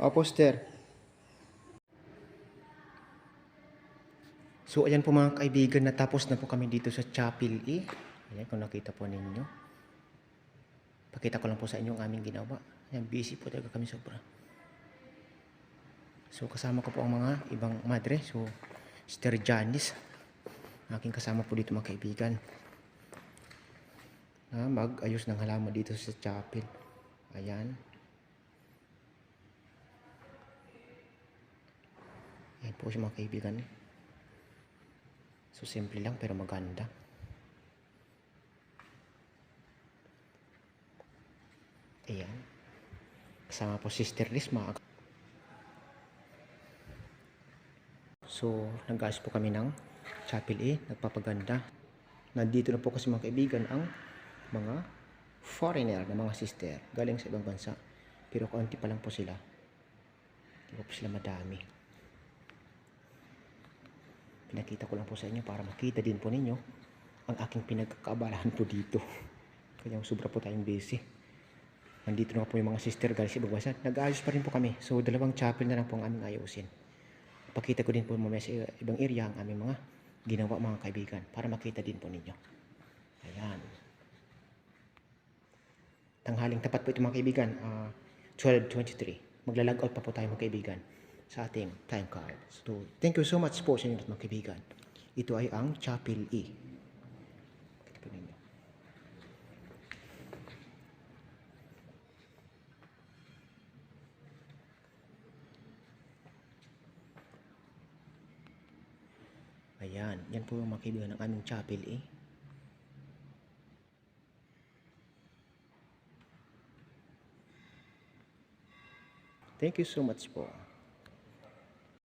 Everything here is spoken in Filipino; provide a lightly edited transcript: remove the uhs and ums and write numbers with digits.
Opo, Sister. So, ayan po mga kaibigan, natapos na po kami dito sa Chapel E. Ayan, kung nakita po ninyo. Pakita ko lang po sa inyo ang aming ginawa. Ayan, busy po talaga kami sobra. So, kasama ko po ang mga ibang madre. So, Sister Janice, aking kasama po dito mga kaibigan. Mag-ayos ng halaman dito sa chapel. Ayan. Ayan po siya mga kaibigan. So, simple lang pero maganda. Ayan. Kasama po Sister Risma. So, nag-ayos po kami ng Chapel E. Nagpapaganda. Nandito na po kasi mga kaibigan ang mga foreigner na mga sister galing sa ibang bansa. Pero kaunti pa lang po sila. Hindi po sila madami. Pinakita ko lang po sa inyo para makita din po ninyo ang aking pinagkakaabalahan po dito. Kaya sobra po tayong busy. Nandito na po yung mga sister galing sa ibang bansa. Nag-aayos pa rin po kami. So, dalawang chapel na lang po ang aming ayusin. Pakita ko din po mamaya sa ibang area ang aming mga ginawa mga kaibigan para makita din po ninyo. Ayan. Tanghaling tapat po ito mga kaibigan. 12:23. Magla-log out pa po tayo mga kaibigan sa ating time card. So, thank you so much po sa inyo mga kaibigan. Ito ay ang Chapel E. Pakita po ninyo. Ayan, yan po yung mga kaibigan ng aming Chapel E. Thank you so much po.